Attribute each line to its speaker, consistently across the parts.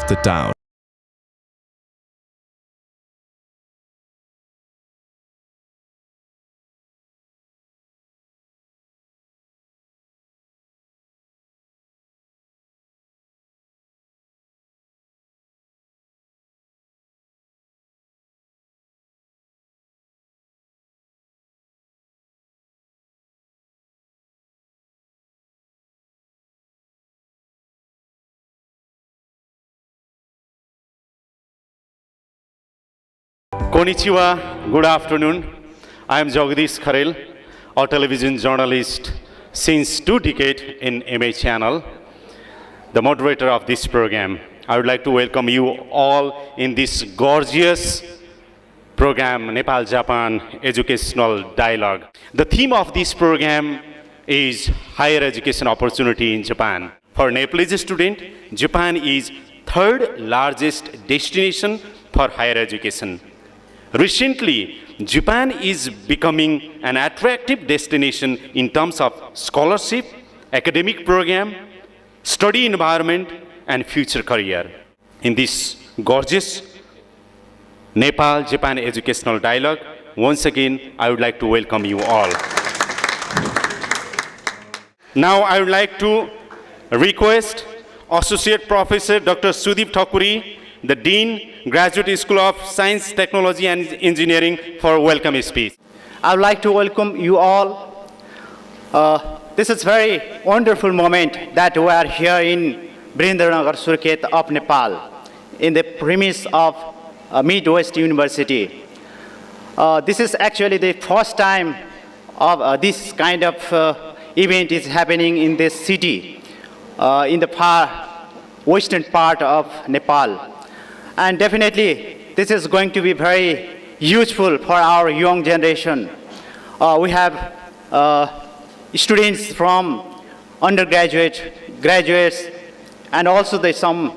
Speaker 1: of the town.
Speaker 2: Konnichiwa, good afternoon. I am Jagdish Kharel, a television journalist since 2 decades in MA channel, the moderator of this program. I would like to welcome you all in this gorgeous program, Nepal-Japan Educational Dialogue. The theme of this program is higher education opportunity in Japan. For Nepalese student, Japan is third largest destination for higher education. Recently, Japan is becoming an attractive destination in terms of scholarship, academic program, study environment, and future career. In this gorgeous Nepal-Japan Educational Dialogue, once again, I would like to welcome you all. Now, I would like to request Associate Professor Dr. Sudeep Thakuri, the Dean, Graduate School of Science, Technology and Engineering, for welcome speech.
Speaker 3: I would like to welcome you all. This is a very wonderful moment that we are here in Brindranagar, Surkhet of Nepal, in the premise of Midwest University. This is actually the first time of this kind of event is happening in this city, in the far western part of Nepal. And definitely, this is going to be very useful for our young generation. We have students from undergraduate, graduates, and also some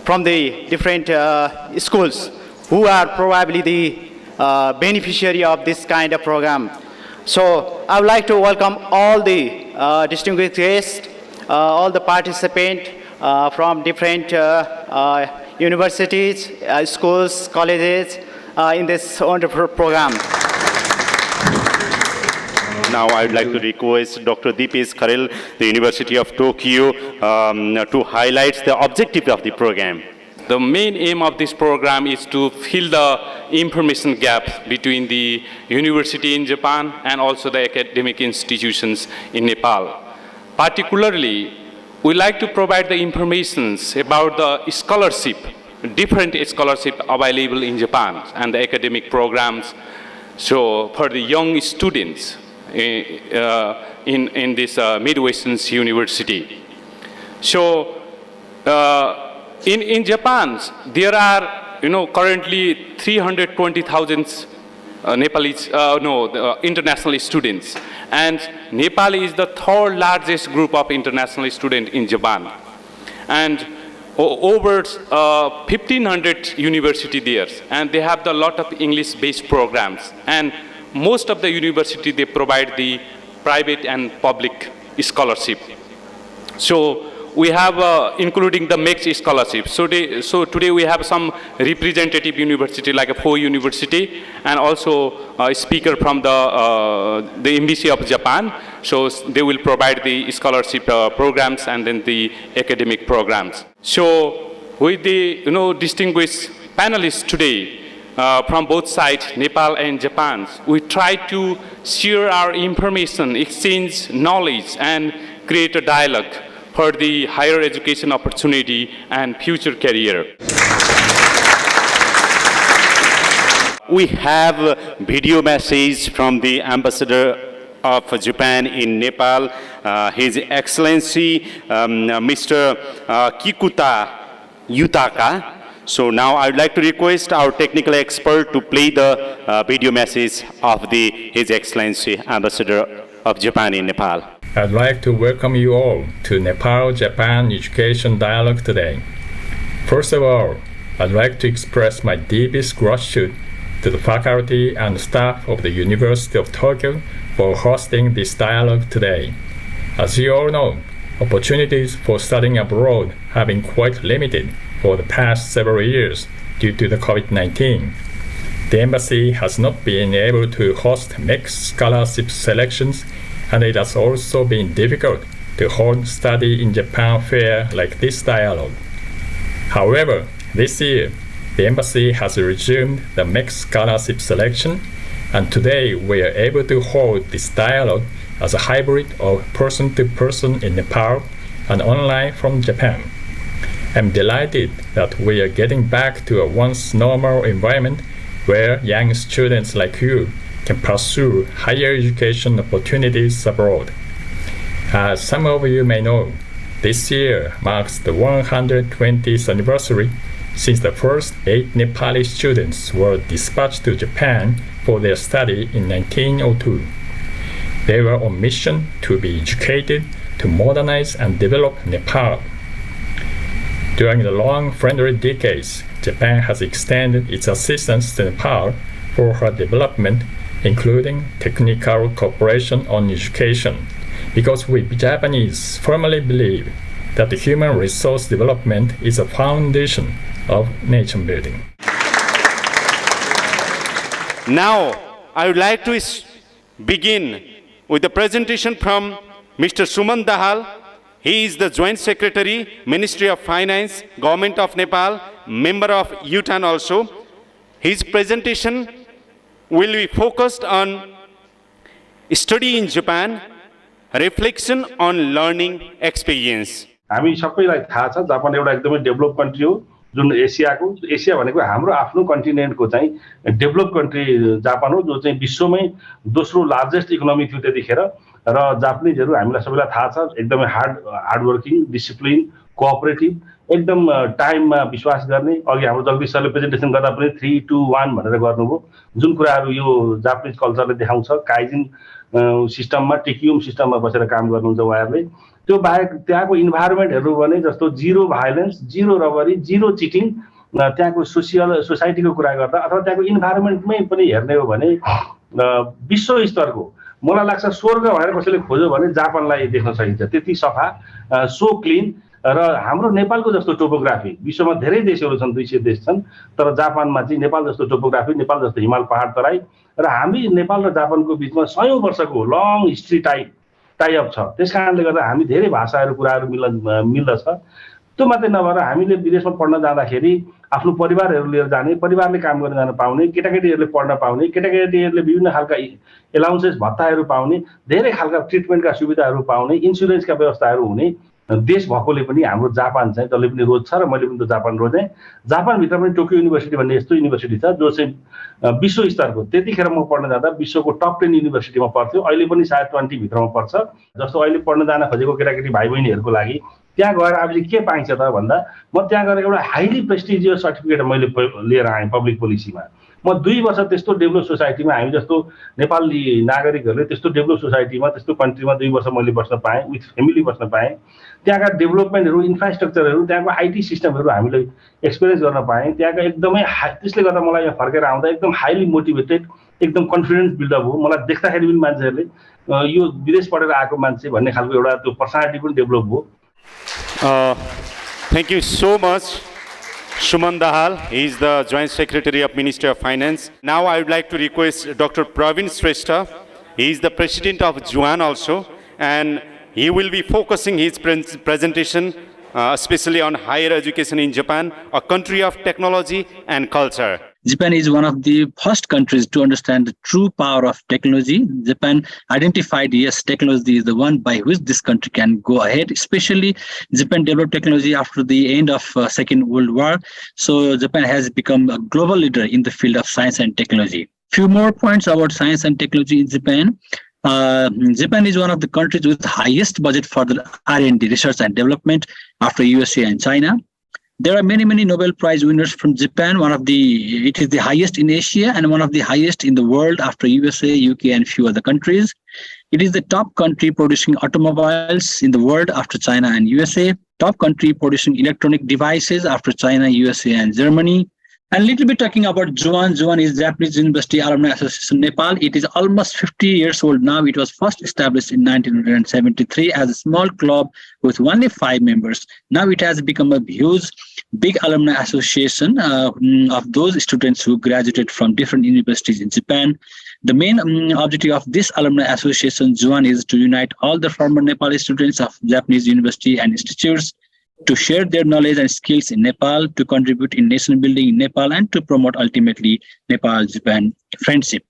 Speaker 3: from the different schools who are probably the beneficiary of this kind of program. So I would like to welcome all the distinguished guests, all the participants from different universities, schools, colleges in this wonderful program.
Speaker 2: Now I would like to request Dr. Deepesh Kharel, the University of Tokyo, to highlight the objective of the program.
Speaker 4: The main aim of this program is to fill the information gap between the university in Japan and also the academic institutions in Nepal. Particularly, we like to provide the information about the scholarship, different scholarship available in Japan and the academic programs. So for the young students in this Midwestern University. So in Japan, there are currently 320,000 Nepalese, international students. And Nepal is the third largest group of international students in Japan. And over 1,500 university there. And they have a lot of English-based programs. And most of the university, they provide the private and public scholarship. So we have, including the mixed scholarship. So today we have some representative university, like a Fo University, and also a speaker from the Embassy of Japan. So they will provide the scholarship programs and then the academic programs. So with the distinguished panelists today from both sides, Nepal and Japan, we try to share our information, exchange knowledge, and create a dialogue for the higher education opportunity and future career.
Speaker 2: We have a video message from the Ambassador of Japan in Nepal, His Excellency Mr. Kikuta Yutaka. So now I would like to request our technical expert to play the video message of His Excellency Ambassador of Japan in Nepal.
Speaker 5: I'd like to welcome you all to Nepal-Japan Education Dialogue today. First of all, I'd like to express my deepest gratitude to the faculty and staff of the University of Tokyo for hosting this dialogue today. As you all know, opportunities for studying abroad have been quite limited for the past several years due to the COVID-19. The embassy has not been able to host mixed scholarship selections, and it has also been difficult to hold study in Japan fair like this dialogue. However, this year, the embassy has resumed the mixed scholarship selection, and today we are able to hold this dialogue as a hybrid of person-to-person in Nepal and online from Japan. I'm delighted that we are getting back to a once normal environment where young students like you can pursue higher education opportunities abroad. As some of you may know, this year marks the 120th anniversary since the first 8 Nepali students were dispatched to Japan for their study in 1902. They were on mission to be educated, to modernize and develop Nepal. During the long friendly decades, Japan has extended its assistance to Nepal for her development, including technical cooperation on education, because we Japanese firmly believe that the human resource development is a foundation of nation building.
Speaker 2: Now, I would like to begin with the presentation from Mr. Suman Dahal. He is the Joint Secretary, Ministry of Finance, Government of Nepal, member of UTAN also. His presentation will be focused on study in Japan, reflection on learning experience.
Speaker 1: हामी सबैलाई थाहा छ Japan एउटा एकदमै develop country हो जुन एसिया भनेको हाम्रो आफ्नो कन्टिनेन्टको चाहिँ डेभलप कन्ट्री जापान हो जो चाहिँ विश्वमै दोस्रो लार्जेस्ट इकोनोमी थियो त्यतिखेर र जापानिजहरु हामीलाई सबैलाई थाहा छ एकदमै हार्ड वर्किङ डिसिप्लिन कोअपरेटिभ एकदम टाइममा विश्वास गर्ने अघि हाम्रो जगदीश सरले प्रेजेन्टेसन गर्दा पनि 3 2 1 भनेर गर्नुभयो जुन कुराहरु यो जापानिज कल्चरले देखाउँछ काइजिन सिस्टममा टिकियुम सिस्टममा बसेर काम गर्नुहुन्छ उहाँहरुले त्यो बाहेक त्यहाँको इन्भाइरोमेन्टहरु भने जस्तो जिरो भाइलेन्स जिरो रबरी जिरो चिटिङ त्यहाँको सोसाइटीको कुरा गर्दा अथवा त्यहाँको इन्भाइरोमेन्टमै पनि हेर्ने हो भने विश्व स्तरको मलाई लाग्छ स्वर्ग भनेर कसैले खोज्यो भने जापानलाई देख्न सकिन्छ त्यति सफा सो क्लीन र हाम्रो नेपालको जस्तो टोपोग्राफी विश्वमा धेरै देशहरु छन् 200 देश छन् तर जापानमा चाहिँ नेपाल जस्तो टोपोग्राफी नेपाल जस्तो हिमाल पहाड तराई र हामी नेपाल र जापानको बीचमा सयौं वर्षको लङ हिस्ट्री टाइअप छ त्यसकारणले गर्दा हामी धेरै भाषाहरु कुराहरु मिल्दछ त्यो मात्रै नभएर हामीले विदेशमा पढ्न जाँदाखेरि आफ्नो परिवारहरु लिएर जाने परिवारले काम गर्न जान पाउने केटाकेटीहरुले पढ्न पाउने केटाकेटीहरुले विभिन्न खालका एलाउन्सेस भत्ताहरु पाउने धेरै खालका ट्रिटमेन्टका सुविधाहरु पाउने इन्स्योरेन्सका व्यवस्थाहरु हुने देश भएकोले पनि हाम्रो जापान चाहिँ जसले पनि रोज्छ र मैले पनि त जापान रोजेँ जापान भित्र पनि टोकियो युनिभर्सिटी भन्ने यस्तो युनिभर्सिटी छ जो चाहिँ विश्व स्तरको त्यतिखेर म पढ्न जाँदा विश्वको टप 10 युनिभर्सिटीमा पर्थ्यो अहिले पनि सायद 20 भित्रमा पर्छ जस्तो अहिले पढ्न जान खोजेको केटाकेटी भाइ बहिनीहरुको लागि त्यहाँ गएर आफूले के पाइन्छ त भन्दा म त्यहाँ गएर एउटा हाइली प्रेस्टिजियस सर्टिफिकेट मैले लिएर आएँ पब्लिक पोलिसीमा म 2 वर्ष त्यस्तो डेभलप सोसाइटीमा हामी जस्तो नेपाली नागरिकहरुले त्यस्तो डेभलप सोसाइटीमा त्यस्तो कन्ट्रीमा 2 वर्ष मैले बस्न पाएँ विथ फ्यामिली बस्न पाएँ त्यहाँका डेभलपमेन्टहरु इन्फ्रास्ट्रक्चरहरु त्यहाँको आईटी सिस्टमहरु हामीले एक्सपीरियन्स गर्न पाएँ त्यहाँका एकदमै त्यसले गर्दा मलाई यहाँ फर्केर आउँदा एकदम हाइली मोटिभेटेड एकदम कन्फिडेन्स बिल्ड अप हो मलाई देख्दाखेरि पनि मान्छेहरुले यो विदेश पढेर आएको मान्छे भन्ने खालको एउटा त्यो पर्सनालिटी पनि डेभलप हो
Speaker 2: Thank you so much, Suman Dahal. He is the Joint Secretary of Ministry of Finance. Now I would like to request Dr. Pravin Shrestha. He is the President of JUAN also, and he will be focusing his presentation especially on higher education in Japan, a country of technology and culture.
Speaker 6: Japan is one of the first countries to understand the true power of technology. Japan identified, yes, technology is the one by which this country can go ahead. Especially, Japan developed technology after the end of Second World War. So Japan has become a global leader in the field of science and technology. Few more points about science and technology in Japan. Japan is one of the countries with the highest budget for the R&D, research and development, after USA and China. There are many Nobel Prize winners from Japan. It is the highest in Asia and one of the highest in the world after USA, UK, and few other countries. It is the top country producing automobiles in the world after China and USA. Top country producing electronic devices after China, USA, and Germany. And a little bit talking about JUAN. JUAN is Japanese University Alumni Association Nepal. It is almost 50 years old now. It was first established in 1973 as a small club with only 5 members. Now it has become a huge, big alumni association of those students who graduated from different universities in Japan. The main objective of this alumni association, JUAN, is to unite all the former Nepali students of Japanese university and institutes to share their knowledge and skills in Nepal, to contribute in nation building in Nepal, and to promote ultimately Nepal-Japan friendship.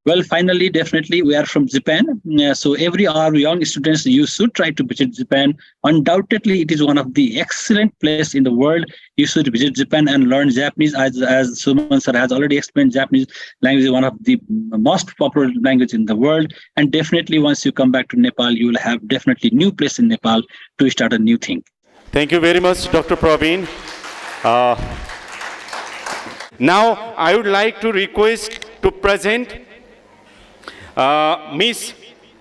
Speaker 6: Well, finally, definitely, we are from Japan. So every our young students, you should try to visit Japan. Undoubtedly, it is one of the excellent places in the world. You should visit Japan and learn Japanese. As Suman sir has already explained, Japanese language is one of the most popular language in the world. And definitely, once you come back to Nepal, you will have definitely new place in Nepal to start a new thing.
Speaker 2: Thank you very much, Dr. Praveen. Now, I would like to request to present Miss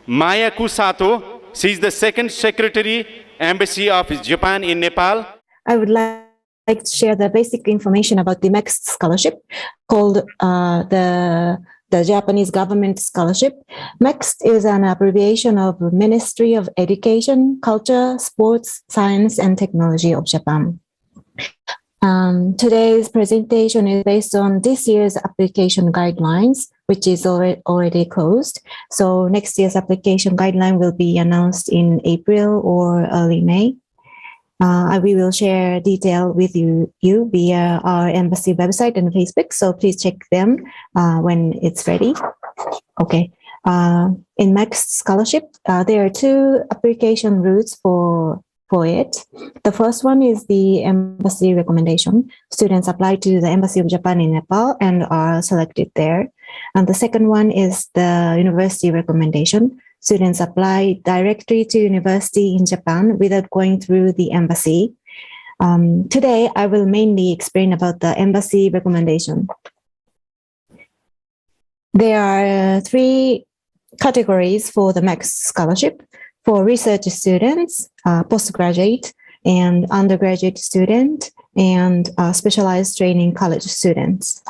Speaker 2: Mayako Sato. She is the second Secretary, Embassy of Japan in Nepal.
Speaker 7: I would like to share the basic information about the MEXT scholarship called the Japanese Government Scholarship. MEXT is an abbreviation of Ministry of Education, Culture, Sports, Science, and Technology of Japan. Today's presentation is based on this year's application guidelines, which is already closed. So next year's application guideline will be announced in April or early May. We will share detail with you via our embassy website and Facebook, so please check them when it's ready. Okay. In MEXT scholarship, there are 2 application routes for it. The first one is the embassy recommendation. Students apply to the Embassy of Japan in Nepal and are selected there. And the second one is the university recommendation. Students apply directly to university in Japan without going through the embassy. Today, I will mainly explain about the embassy recommendation. There are 3 categories for the MEXT scholarship: for research students, postgraduate, and undergraduate student, and specialized training college students.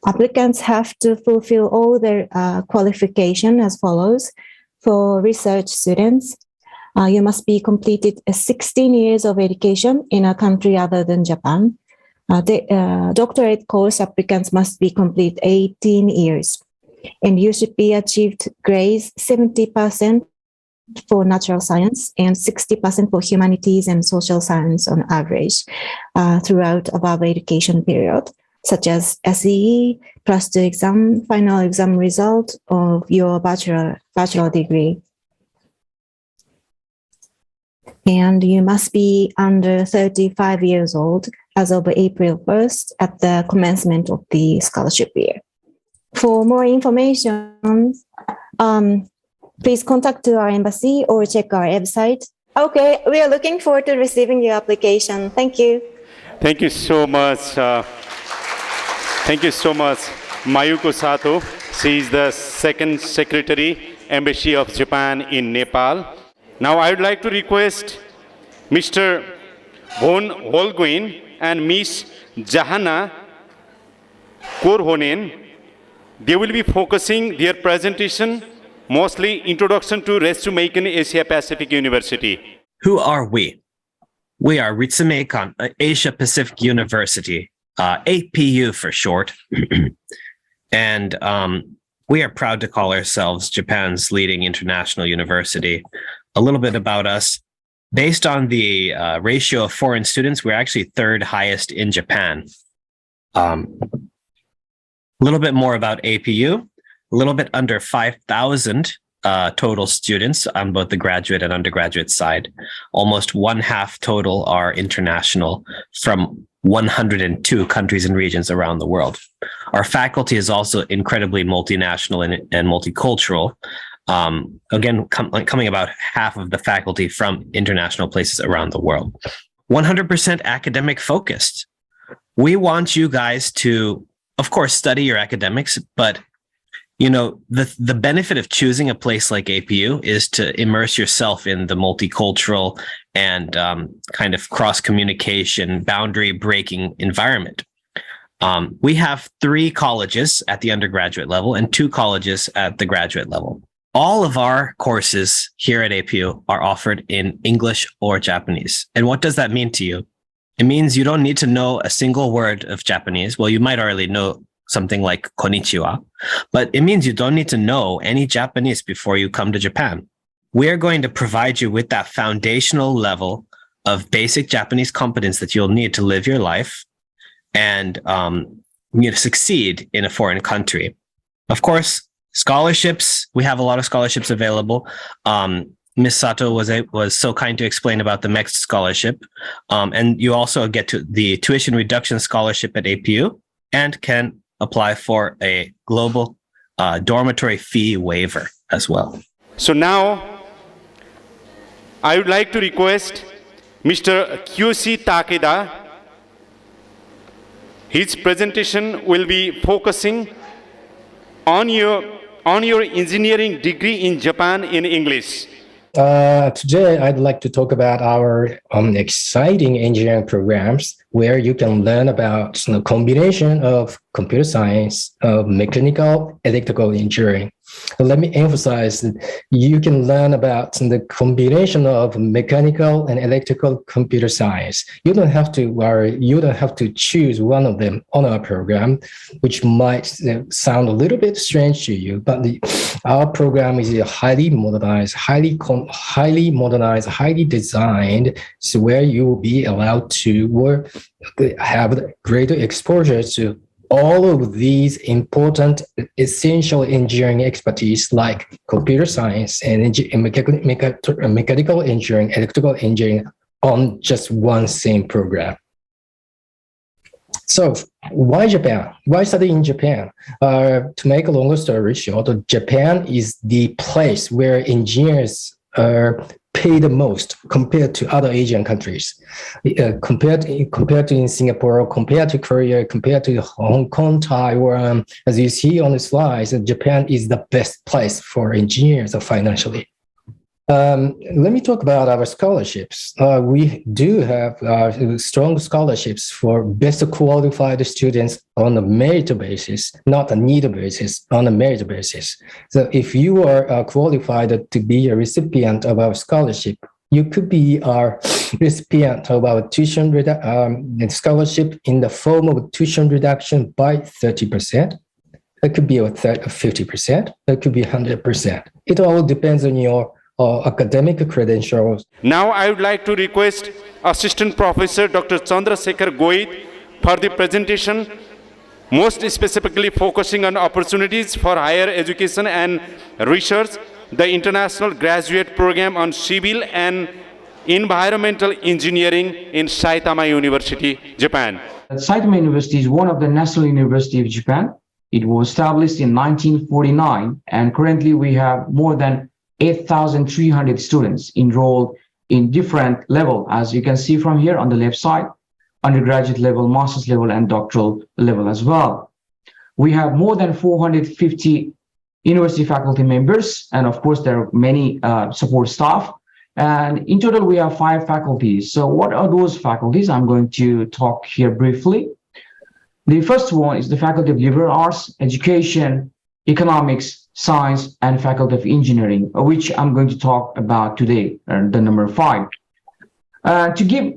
Speaker 7: Applicants have to fulfill all their qualification as follows. For research students, you must be completed 16 years of education in a country other than Japan. The doctorate course applicants must be complete 18 years. And you should be achieved grades 70% for natural science and 60% for humanities and social science on average throughout above education period, such as SEE, +2 exam, final exam result of your bachelor degree. And you must be under 35 years old as of April 1st at the commencement of the scholarship year. For more information, please contact our embassy or check our website. Okay, we are looking forward to receiving your application. Thank you.
Speaker 2: Thank you so much. Thank you so much, Mayako Sato. She is the second Secretary, Embassy of Japan in Nepal. Now I would like to request Mr. Von Holguin and Miss Jahana Korhonen. They will be focusing their presentation mostly introduction to Ritsumeikan Asia Pacific University.
Speaker 8: Who are we? We are Ritsumeikan Asia Pacific University, APU for short. And we are proud to call ourselves Japan's leading international university. A little bit about us. Based on the ratio of foreign students, we're actually 3rd highest in Japan. A little bit more about APU. A little bit under 5,000 total students on both the graduate and undergraduate side. Almost 1/2 total are international from 102 countries and regions around the world. Our faculty is also incredibly multinational and multicultural. Again, coming about half of the faculty from international places around the world. 100% academic focused. We want you guys to, of course, study your academics, but you know, the benefit of choosing a place like APU is to immerse yourself in the multicultural and kind of cross-communication, boundary-breaking environment. We have 3 colleges at the undergraduate level and 2 colleges at the graduate level. All of our courses here at APU are offered in English or Japanese. And what does that mean to you? It means you don't need to know a single word of Japanese. Well, you might already know something like konnichiwa, but it means you don't need to know any Japanese before you come to Japan. We're going to provide you with that foundational level of basic Japanese competence that you'll need to live your life and succeed in a foreign country. Of course, scholarships, we have a lot of scholarships available. Ms. Sato was so kind to explain about the MEX scholarship. And you also get to the tuition reduction scholarship at APU and can apply for a global dormitory fee waiver as well.
Speaker 2: So now, I would like to request Mr. Kyoshi Takeda. His presentation will be focusing on your engineering degree in Japan in English.
Speaker 9: Today, I'd like to talk about our exciting engineering programs where you can learn about the combination of computer science, mechanical, electrical engineering. Let me emphasize that you can learn about the combination of mechanical and electrical computer science. You don't have to choose one of them on our program, which might sound a little bit strange to you, but our program is highly modernized, highly designed, so where you will be allowed to have greater exposure to all of these important essential engineering expertise like computer science and mechanical engineering, electrical engineering on just one same program. So why Japan? Why study in Japan? To make a longer story short, Japan is the place where engineers pay the most compared to other Asian countries. Compared to in Singapore, compared to Korea, compared to Hong Kong, Taiwan, as you see on the slides, Japan is the best place for engineers financially. Let me talk about our scholarships. We do have strong scholarships for best qualified students on a merit basis, not a need basis, on a merit basis. So if you are qualified to be a recipient of our scholarship, you could be our recipient of our tuition scholarship in the form of tuition reduction by 30%. It could be 50%. It could be 100%. It all depends on your academic credentials.
Speaker 2: Now I would like to request Assistant Professor Dr. Chandrasekhar Goit for the presentation, most specifically focusing on opportunities for higher education and research, the International Graduate Program on Civil and Environmental Engineering in Saitama University, Japan.
Speaker 10: Saitama University is one of the national universities of Japan. It was established in 1949, and currently we have more than 8,300 students enrolled in different levels, as you can see from here on the left side, undergraduate level, master's level, and doctoral level as well. We have more than 450 university faculty members, and of course, there are many support staff. And in total, we have 5 faculties. So what are those faculties? I'm going to talk here briefly. The first one is the Faculty of Liberal Arts, Education, Economics, Science, and Faculty of Engineering, which I'm going to talk about today, the number 5. To give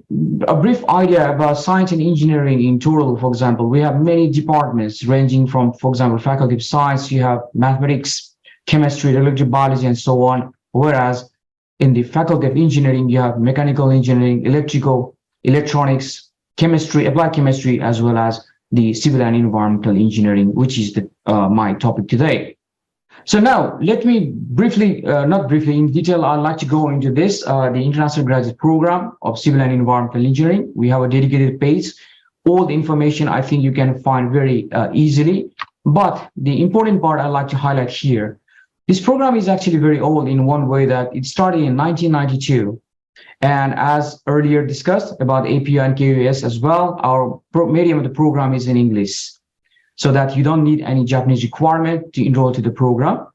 Speaker 10: a brief idea about science and engineering in total, for example, we have many departments ranging from, for example, Faculty of Science, you have mathematics, chemistry, electrical biology, and so on. Whereas in the Faculty of Engineering, you have mechanical engineering, electrical, electronics, chemistry, applied chemistry, as well as the civil and environmental engineering, which is my topic today. So now, let me briefly, not briefly, in detail, I'd like to go into this, the International Graduate Program of Civil and Environmental Engineering. We have a dedicated page. All the information I think you can find very easily. But the important part I'd like to highlight here, this program is actually very old in one way that it started in 1992. And as earlier discussed about APU and KUS as well, our medium of the program is in English, so that you don't need any Japanese requirement to enroll to the program.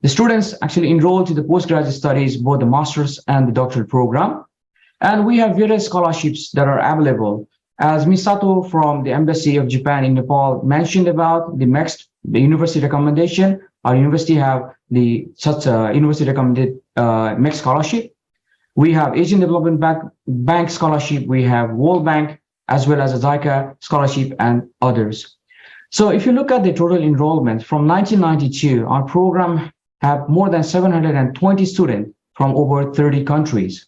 Speaker 10: The students actually enroll to the postgraduate studies, both the master's and the doctoral program. And we have various scholarships that are available As Ms. Sato from the Embassy of Japan in Nepal mentioned about the university recommendation, our university have such university recommended MEX scholarship. We have Asian Development Bank scholarship, we have World Bank, as well as a JICA scholarship and others. So if you look at the total enrollment from 1992, our program have more than 720 students from over 30 countries.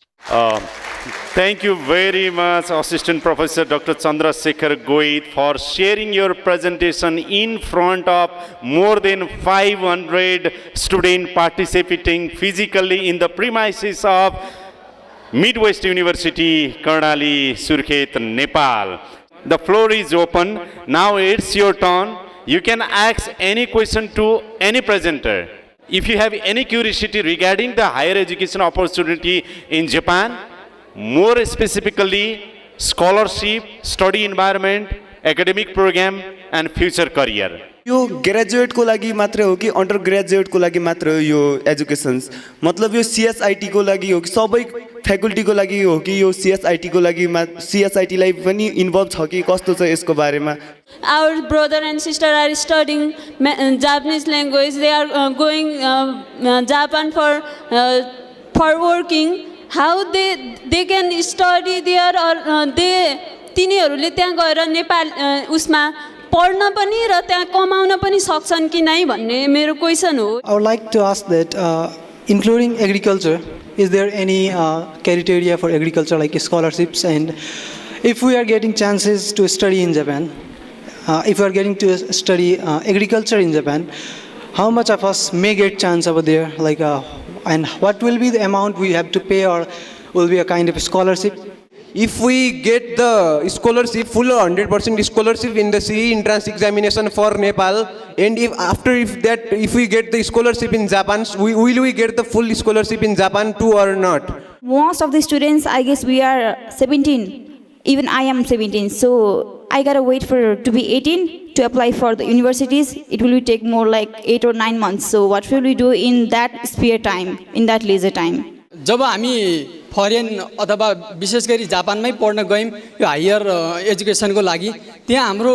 Speaker 2: Thank you very much, Assistant Professor Dr. Chandrasekhar Goit, for sharing your presentation in front of more than 500 students participating physically in the premises of Midwest University, Karnali, Surkhet, Nepal. The floor is open. Now it's your turn. You can ask any question to any presenter. If you have any curiosity regarding the higher education opportunity in Japan, more specifically scholarship, study environment, academic program and future career.
Speaker 11: Yo graduate को लागि मात्र हो कि under graduate को लागि मात्र हो यो educations मतलब यो सीएसआईटी को लागि हो कि सबै फ्याकल्टी को लागि हो कि यो सीएसआईटी को लागि सीएसआईटी लाई पनि इन्भल्भ छ कि कस्तो छ यसको बारेमा
Speaker 12: Our brother and sister are studying Japanese language. They are going Japan for working. How they can study there or they तिनीहरूले त्यहाँ गएर नेपाल उसमा पढ्न पनि र त्यहाँ कमाउन पनि सक्छन् कि नै भन्ने मेरो क्वेशन हो.
Speaker 13: I would like to ask that including agriculture, is there any criteria for agriculture like scholarships, and if we are getting chances to study in Japan, if we are getting to study agriculture in Japan, how much of us may get chance over there, like and what will be the amount we have to pay, or will be a kind of scholarship?
Speaker 11: If we get the scholarship, full 100% scholarship in the CE entrance examination for Nepal, and if we get the scholarship in Japan, will we get the full scholarship in Japan too or not?
Speaker 14: Most of the students, I guess we are 17. Even I am 17, so I gotta wait to be 18 to apply for the universities. It will take more like 8 or 9 months. So what will we do in that spare time, in that leisure time?
Speaker 15: जब हामी foreign अथवा विशेष गरी जापानमै पढ्न गयौं यो higher एजुकेसनको लागि त्यहाँ हाम्रो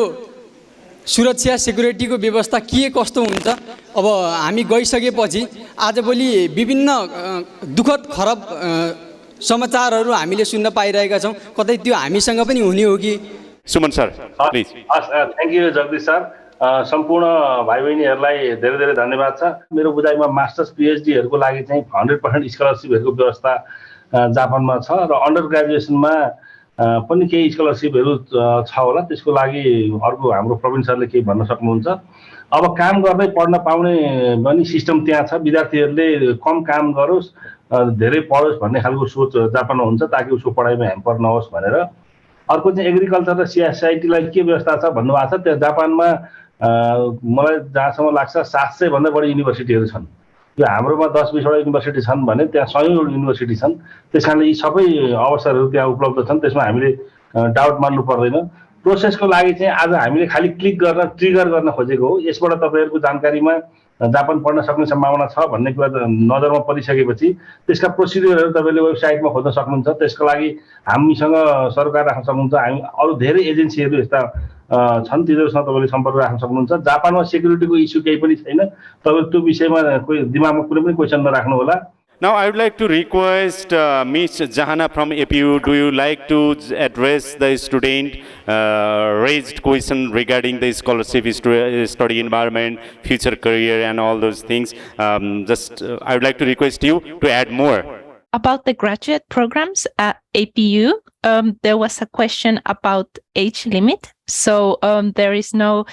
Speaker 15: सुरक्षा सिक्युरिटीको व्यवस्था के कस्तो हुन्छ अब हामी गइसकेपछि आजभोलि विभिन्न दुखद खराब समाचारहरू हामीले सुन्न पाइरहेका छौं कतै त्यो हामीसँग पनि हुने हो कि
Speaker 2: Suman sir please
Speaker 1: thank you Jagdish sir सम्पूर्ण भाइ बहिनीहरूलाई धेरै धेरै धन्यवाद छ मेरो बुझाइमा मास्टर्स पीएचडी हरुको लागि चाहिँ 100% स्कलरशिपहरुको व्यवस्था जापानमा छ र अन्डर ग्रेजुएसनमा पनि केही स्कलरशिपहरु छ होला त्यसको लागि अर्को हाम्रो प्रोभिन्सरले के भन्न सक्नुहुन्छ अब काम गर्दै पढ्न पाउने पनि सिस्टम त्यहाँ छ विद्यार्थीहरुले कम काम गरोस् धेरै पढोस् भन्ने खालको सोच जापानमा हुन्छ ताकि उसको पढाइमा ह्याम्पर नहोस् भनेर अर्को चाहिँ एग्रिकल्चर र सीएसआईटी लाई के व्यवस्था छ भन्नुभएको छ त्यो जापानमा मलाई जहाँसम्म लाग्छ 700 भन्दा बढी युनिभर्सिटीहरु छन् यो हाम्रोमा 10-20 वटा युनिभर्सिटी छन् भने त्यहाँ 100 युनिभर्सिटी छन् त्यसकारणले यी सबै अवसरहरु त्यहाँ उपलब्ध छन् त्यसमा हामीले डाउट मान्नु पर्दैन प्रोसेसको लागि चाहिँ आज हामीले खाली क्लिक गर्न ट्रिगर गर्न खोजेको हो यसबाट तपाईहरुको जानकारीमा जापान पढ्न सक्ने सम्भावना छ भन्ने कुरा नजरमा परिसकेपछि त्यसका प्रोसिड्युरहरु तपाईले वेबसाइटमा खोज्न सक्नुहुन्छ त्यसको लागि हामीसँग सरकार राख्न सक्नुहुन्छ हामी अरु धेरै एजेन्सीहरु यस्ता छन् तिनीहरुसँग तपाईले सम्पर्क राख्न सक्नुहुन्छ जापानमा सेक्युरिटीको इस्यु केही पनि छैन तपाईले त्यो विषयमा दिमागमा कुनै पनि क्वेशन नराख्नु होला.
Speaker 2: Now I would like to request Ms. Jahana from APU, do you like to address the student raised question regarding the scholarship, study environment, future career and all those things? I would like to request you to add more.
Speaker 16: About the graduate programs at APU, there was a question about age limit. So there is no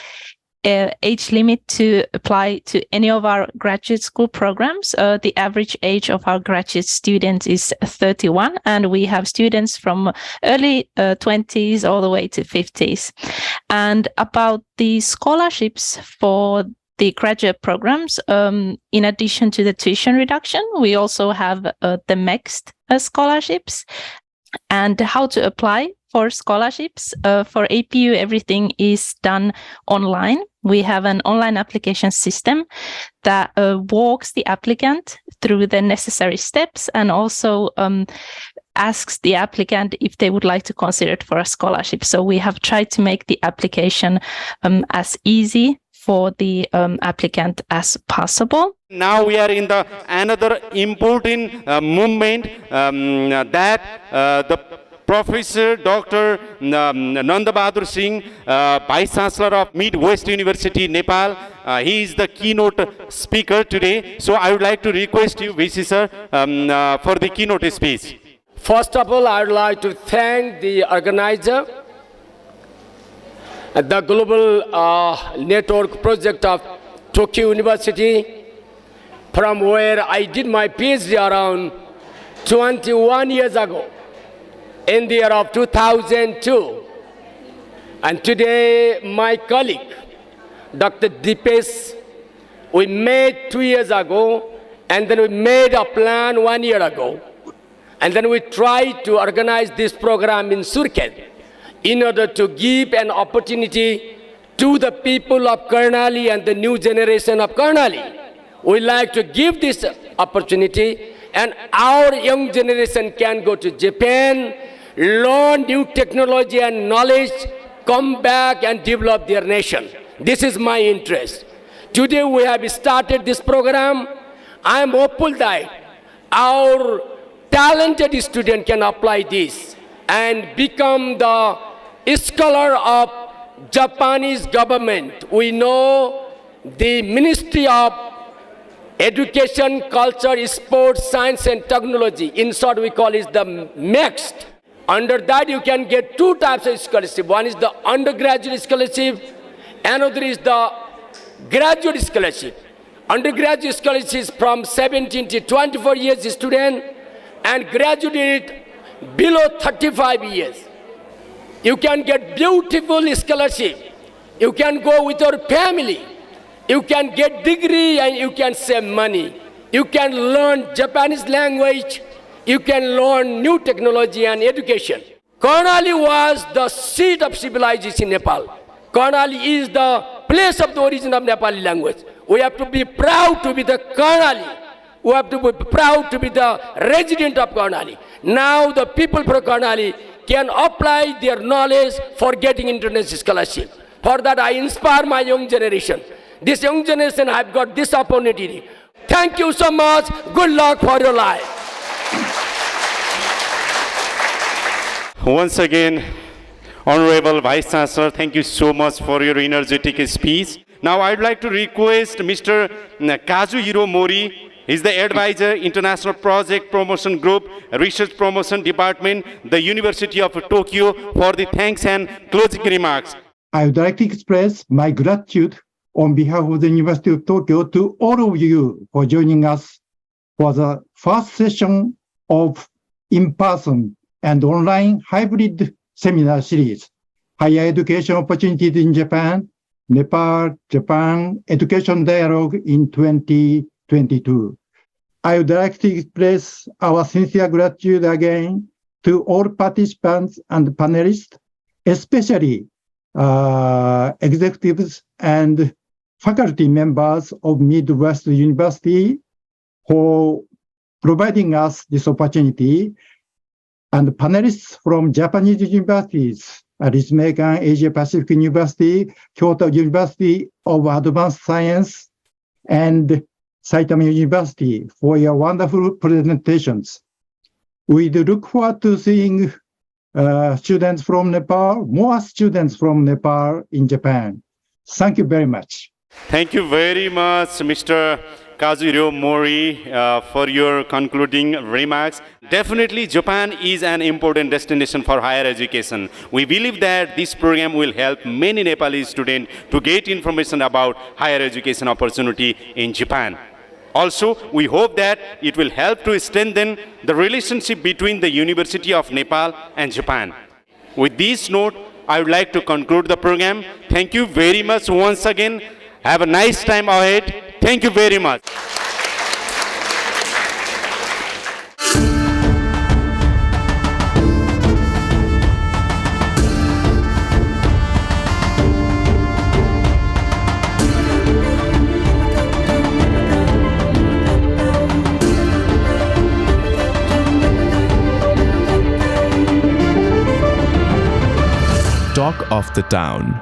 Speaker 16: age limit to apply to any of our graduate school programs. The average age of our graduate students is 31, and we have students from early 20s all the way to 50s. And about the scholarships for the graduate programs, in addition to the tuition reduction, we also have the MEXT scholarships. And how to apply for scholarships. For APU, everything is done online. We have an online application system that walks the applicant through the necessary steps and also asks the applicant if they would like to consider it for a scholarship. So we have tried to make the application as easy for the applicant as possible.
Speaker 2: Now we are in the another important movement that the Professor Dr. Nanda Bahadur Singh, Vice-Chancellor of Mid-West University, Nepal, he is the keynote speaker today. So I would like to request you, VC sir, for the keynote speech.
Speaker 17: First of all, I would like to thank the organizer, the global network project of Tokyo University, from where I did my PhD around 21 years ago, in the year of 2002. And today, my colleague, Dr. Deepesh, we met 2 years ago, and then we made a plan 1 year ago. And then we tried to organize this program in Surkhet in order to give an opportunity to the people of Karnali and the new generation of Karnali. We like to give this opportunity, and our young generation can go to Japan, learn new technology and knowledge, come back and develop their nation. This is my interest. Today we have started this program. I am hopeful that our talented student can apply this and become the scholar of Japanese government. We know the Ministry of Education, Culture, Sports, Science and Technology, in short we call it the MEXT. Under that you can get two types of scholarship. One is the undergraduate scholarship, another is the graduate scholarship. Undergraduate scholarship is from 17 to 24 years student, and graduate below 35 years. You can get beautiful scholarship. You can go with your family. You can get degree and you can save money. You can learn Japanese language. You can learn new technology and education. Karnali was the seat of civilization in Nepal. Karnali is the place of the origin of Nepali language. We have to be proud to be the Karnali. We have to be proud to be the resident of Karnali. Now the people from Karnali can apply their knowledge for getting international scholarship. For that I inspire my young generation. This young generation have got this opportunity. Thank you so much. Good luck for your life.
Speaker 2: Once again, Honorable Vice-Chancellor, thank you so much for your energetic speech. Now I'd like to request Mr. Kazuhiro Mori. He's the advisor, International Project Promotion Group, Research Promotion Department, the University of Tokyo, for the thanks and closing remarks.
Speaker 18: I would like to express my gratitude on behalf of the University of Tokyo to all of you for joining us for the first session of in-person and online hybrid seminar series, Higher Education Opportunities in Japan, Nepal, Japan Education Dialogue in 2022. I would like to express our sincere gratitude again to all participants and panelists, especially executives and faculty members of Midwest University for providing us this opportunity, and panelists from Japanese universities, Ritsumeikan Asia Pacific University, Kyoto University of Advanced Science, and Saitama University for your wonderful presentations. We look forward to seeing students from Nepal, more students from Nepal in Japan. Thank you very much.
Speaker 2: Thank you very much, Mr. Kazuhiro Mori, for your concluding remarks. Definitely, Japan is an important destination for higher education. We believe that this program will help many Nepalese students to get information about higher education opportunity in Japan. Also, we hope that it will help to strengthen the relationship between the University of Nepal and Japan. With this note, I would like to conclude the program. Thank you very much once again. Have a nice time ahead. Thank you very much.
Speaker 19: talk of the town.